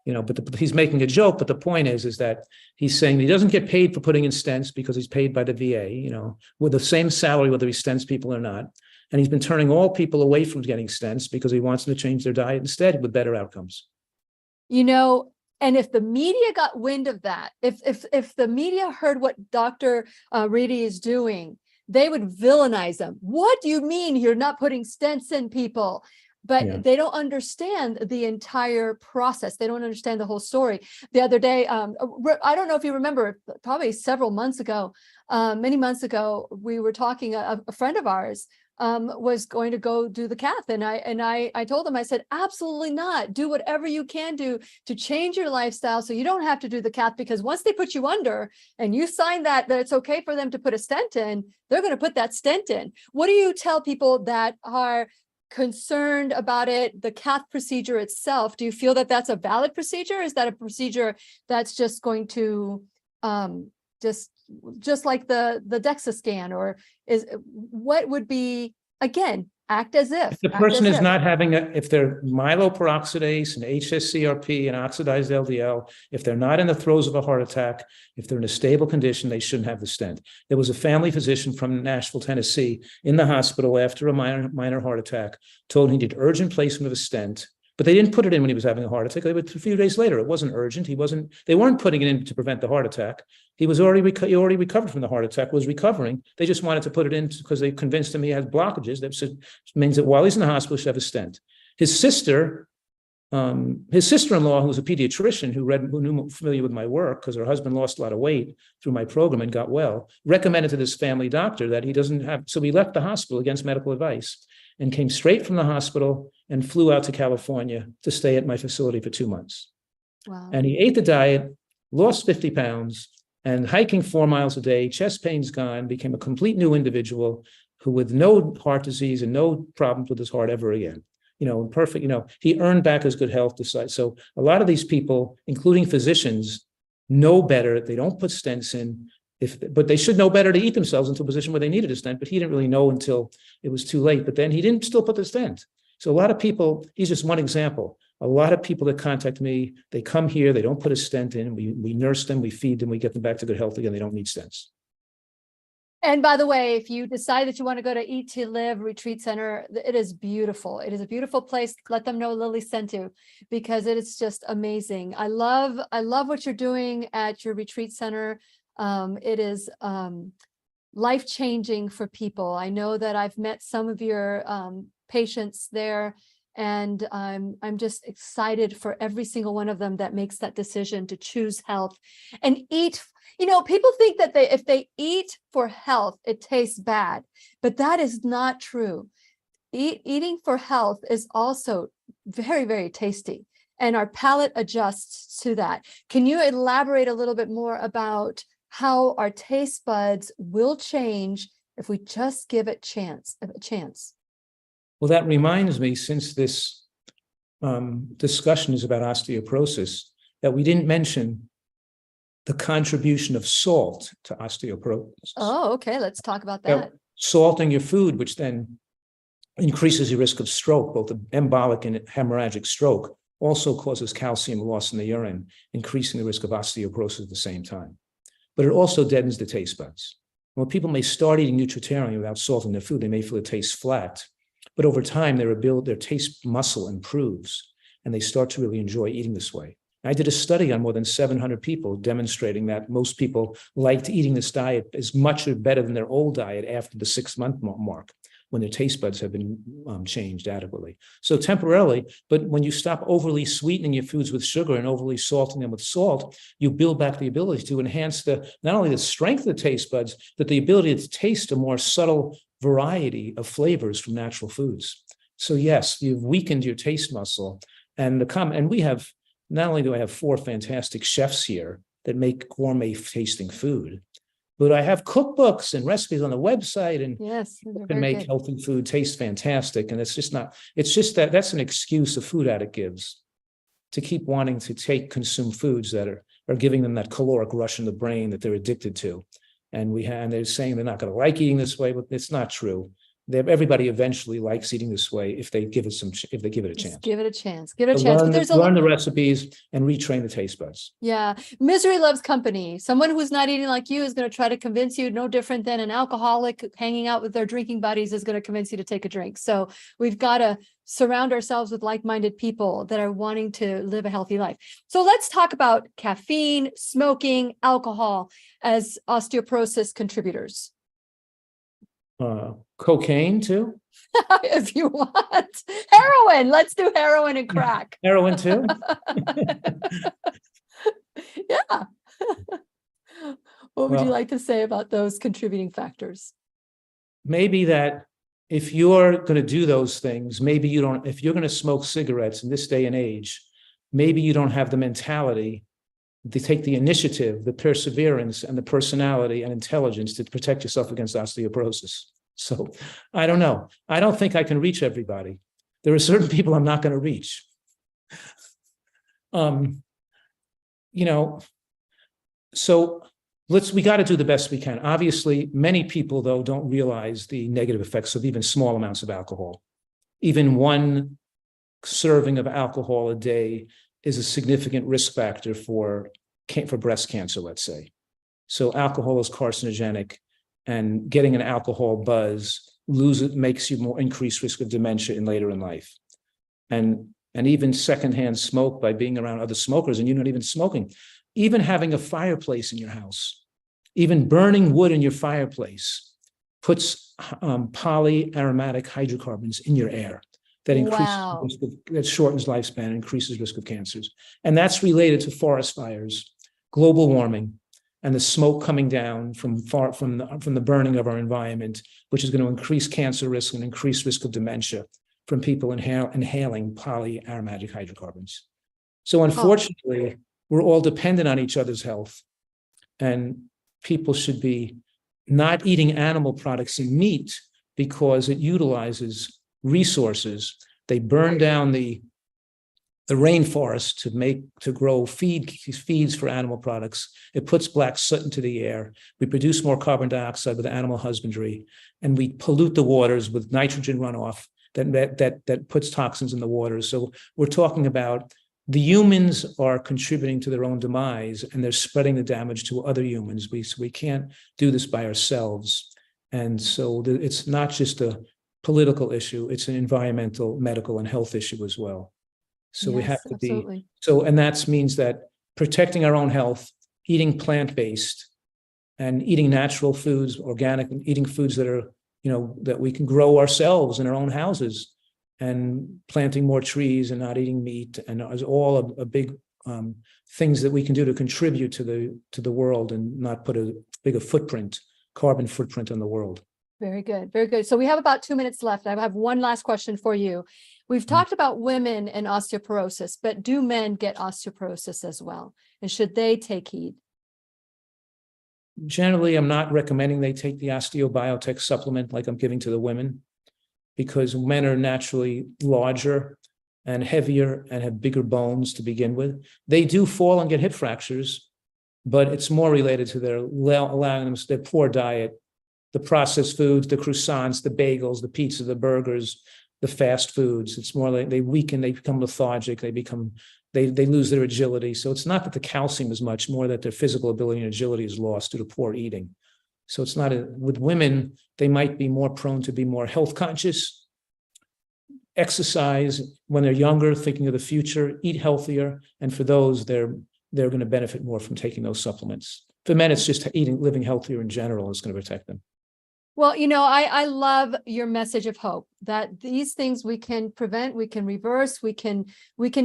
But he's making a joke. But the point is that he's saying he doesn't get paid for putting in stents because he's paid by the VA, with the same salary, whether he stents people or not. And he's been turning all people away from getting stents because he wants them to change their diet instead with better outcomes. And if the media got wind of that, if the media heard what Dr. Reddy is doing, they would villainize him. What do you mean you're not putting stents in people? But they don't understand the entire process. They don't understand the whole story. The other day, I don't know if you remember, probably several months ago, many months ago, we were talking, a friend of ours was going to go do the cath. And I told him, I said, absolutely not. Do whatever you can do to change your lifestyle so you don't have to do the cath, because once they put you under and you sign that it's okay for them to put a stent in, they're going to put that stent in. What do you tell people that are concerned about it, the cath procedure itself? Do you feel that that's a valid procedure? Is that a procedure that's just going to just like the Dexa scan, or is what would be, again, act as if the person is not having if they're myeloperoxidase and HSCRP and oxidized LDL, if they're not in the throes of a heart attack, if they're in a stable condition, they shouldn't have the stent. There was a family physician from Nashville, Tennessee, in the hospital after a minor heart attack, told he needed urgent placement of a stent. But they didn't put it in when he was having a heart attack. A few days later, it wasn't urgent. They weren't putting it in to prevent the heart attack. He already recovered from the heart attack, was recovering. They just wanted to put it in because they convinced him he had blockages. That means that while he's in the hospital, he should have a stent. His sister-in-law, who was a pediatrician who knew familiar with my work, because her husband lost a lot of weight through my program and got well, recommended to this family doctor that he doesn't have. So he left the hospital against medical advice and came straight from the hospital and flew out to California to stay at my facility for 2 months. Wow. And he ate the diet, lost 50 pounds, and hiking 4 miles a day, chest pain's gone, became a complete new individual who with no heart disease and no problems with his heart ever again. Perfect, he earned back his good health. So a lot of these people, including physicians, know better. They don't put stents in. But they should know better to eat themselves into a position where they needed a stent, but he didn't really know until it was too late. But then he didn't still put the stent. So a lot of people, he's just one example. A lot of people that contact me, they come here, they don't put a stent in, we nurse them, we feed them, we get them back to good health again. They don't need stents. And by the way, if you decide that you want to go to Eat to Live Retreat Center, it is beautiful. It is a beautiful place. Let them know Lily sent you, because it is just amazing. I love what you're doing at your retreat center. It is life-changing for people. I know that I've met some of your patients there, and I'm just excited for every single one of them that makes that decision to choose health and eat. People think that if they eat for health, it tastes bad, but that is not true. Eating for health is also very, very tasty, and our palate adjusts to that. Can you elaborate a little bit more about how our taste buds will change if we just give it a chance? Well, that reminds me, since this discussion is about osteoporosis, that we didn't mention the contribution of salt to osteoporosis. Oh, okay. Let's talk about that. Salt in your food, which then increases your risk of stroke, both the embolic and hemorrhagic stroke, also causes calcium loss in the urine, increasing the risk of osteoporosis at the same time. But it also deadens the taste buds. When people may start eating Nutritarian without salt in their food, they may feel it tastes flat. But over time, their taste muscle improves, and they start to really enjoy eating this way. I did a study on more than 700 people demonstrating that most people liked eating this diet as much or better than their old diet after the 6-month mark, when their taste buds have been changed adequately. So temporarily, but when you stop overly sweetening your foods with sugar and overly salting them with salt, you build back the ability to enhance not only the strength of the taste buds, but the ability to taste a more subtle variety of flavors from natural foods. So yes, you've weakened your taste muscle, and we have, not only do I have 4 fantastic chefs here that make gourmet tasting food, but I have cookbooks and recipes on the website, and can make healthy food taste fantastic. And it's just that's an excuse a food addict gives to keep wanting to consume foods that are giving them that caloric rush in the brain that they're addicted to. And they're saying they're not going to like eating this way, but it's not true. Everybody eventually likes eating this way if they give it a chance. Give it a chance. Give it a chance. Learn the recipes and retrain the taste buds. Yeah. Misery loves company. Someone who's not eating like you is going to try to convince you, no different than an alcoholic hanging out with their drinking buddies is going to convince you to take a drink. So we've got to surround ourselves with like-minded people that are wanting to live a healthy life. So let's talk about caffeine, smoking, alcohol as osteoporosis contributors. Cocaine too? If you want. Heroin. Let's do heroin and crack. Heroin too? Yeah. What would you like to say about those contributing factors? Maybe that if you're going to do those things, maybe you don't, if you're going to smoke cigarettes in this day and age, maybe you don't have the mentality to take the initiative, the perseverance, and the personality and intelligence to protect yourself against osteoporosis. So I don't know. I don't think I can reach everybody. There are certain people I'm not going to reach. So we got to do the best we can. Obviously, many people, though, don't realize the negative effects of even small amounts of alcohol. Even one serving of alcohol a day is a significant risk factor for breast cancer, let's say. So alcohol is carcinogenic, and getting an alcohol buzz makes you more increased risk of dementia later in life. And even secondhand smoke by being around other smokers and you're not even smoking. Even having a fireplace in your house, even burning wood in your fireplace puts polyaromatic hydrocarbons in your air that that shortens lifespan and increases risk of cancers. And that's related to forest fires, global warming, and the smoke coming down from the burning of our environment, which is going to increase cancer risk and increase risk of dementia from people inhaling polyaromatic hydrocarbons. So unfortunately, we're all dependent on each other's health, and people should be not eating animal products and meat because it utilizes resources. They burn down the rainforest to grow feeds for animal products. It puts black soot into the air. We produce more carbon dioxide with animal husbandry, and we pollute the waters with nitrogen runoff that puts toxins in the waters. So we're talking about the humans are contributing to their own demise, and they're spreading the damage to other humans. We can't do this by ourselves. And so it's not just a political issue, it's an environmental, medical, and health issue as well. So we have to be, and that means that protecting our own health, eating plant-based, and eating natural foods, organic, and eating foods that are, that we can grow ourselves in our own houses, and planting more trees and not eating meat, and is all a big things that we can do to contribute to the world and not put a bigger carbon footprint on the world. Very good, very good. So we have about 2 minutes left. I have one last question for you. We've talked about women and osteoporosis, but do men get osteoporosis as well? And should they take heed? Generally, I'm not recommending they take the osteobiotech supplement like I'm giving to the women, because men are naturally larger and heavier and have bigger bones to begin with. They do fall and get hip fractures, but it's more related to their poor diet, the processed foods, the croissants, the bagels, the pizza, the burgers, the fast foods. It's more like they weaken, they become lethargic, they lose their agility. So it's not that the calcium is much, more that their physical ability and agility is lost due to poor eating. So it's not with women, they might be more prone to be more health conscious, exercise when they're younger, thinking of the future, eat healthier. And for those, they're going to benefit more from taking those supplements. For men, it's just living healthier in general is going to protect them. Well, I love your message of hope that these things we can prevent, we can reverse, we can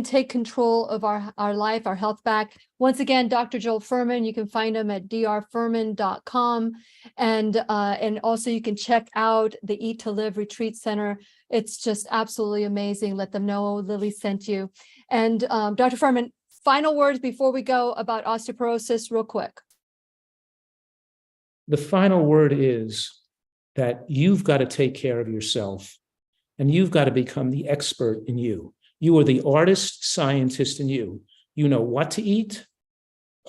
take control of our life, our health back. Once again, Dr. Joel Fuhrman, you can find him at drfuhrman.com. And also you can check out the Eat to Live Retreat Center. It's just absolutely amazing. Let them know Lily sent you. And Dr. Fuhrman, final words before we go about osteoporosis real quick. The final word is that you've got to take care of yourself, and you've got to become the expert in you. You are the artist, scientist in you. You know what to eat,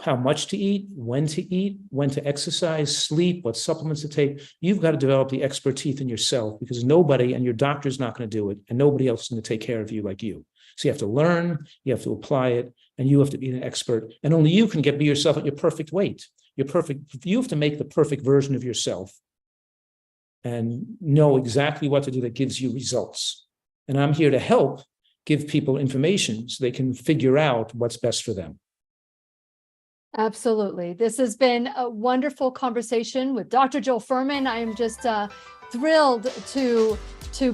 how much to eat, when to exercise, sleep, what supplements to take. You've got to develop the expertise in yourself, because nobody, and your doctor's not going to do it, and nobody else is going to take care of you like you. So you have to learn, you have to apply it, and you have to be an expert. And only you can be yourself at your perfect weight. You have to make the perfect version of yourself and know exactly what to do that gives you results. And I'm here to help give people information so they can figure out what's best for them. Absolutely. This has been a wonderful conversation with Dr. Joel Fuhrman. I am just thrilled to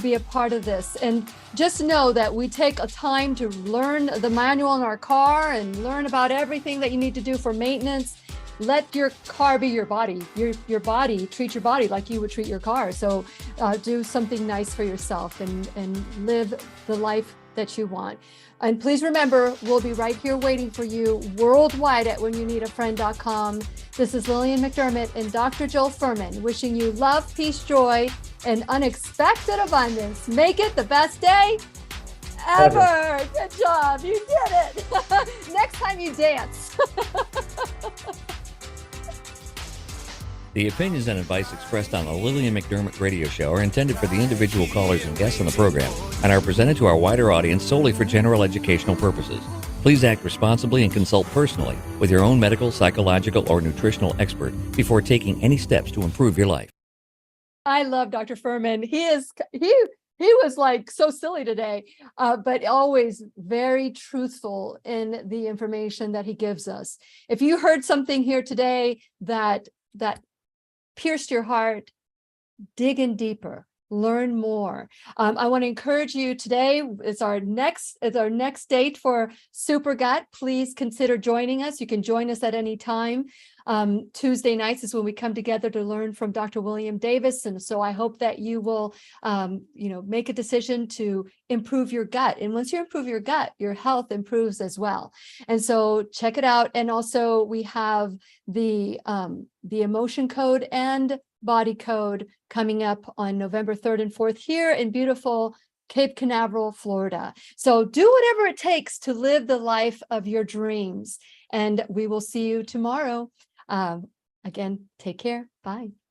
be a part of this. And just know that we take a time to learn the manual in our car and learn about everything that you need to do for maintenance. let your car be your body. Your body, treat your body like you would treat your car. So do something nice for yourself and live the life that you want. And please remember, we'll be right here waiting for you worldwide at whenyouneedafriend.com. This is Lillian McDermott and Dr. Joel Fuhrman wishing you love, peace, joy, and unexpected abundance. Make it the best day ever. Good job. You did it. Next time you dance. The opinions and advice expressed on the Lillian McDermott radio show are intended for the individual callers and guests on the program and are presented to our wider audience solely for general educational purposes. Please act responsibly and consult personally with your own medical, psychological, or nutritional expert before taking any steps to improve your life. I love Dr. Fuhrman. He was like so silly today, but always very truthful in the information that he gives us. If you heard something here today that pierced your heart, dig in deeper, learn more. I want to encourage you today. It's our next date for Super Gut. Please consider joining us. You can join us at any time. Tuesday nights is when we come together to learn from Dr. William Davis. And so I hope that you will, make a decision to improve your gut. And once you improve your gut, your health improves as well. And so check it out. And also we have the emotion code and body code coming up on November 3rd and 4th here in beautiful Cape Canaveral, Florida. So do whatever it takes to live the life of your dreams. And we will see you tomorrow. Again, take care. Bye.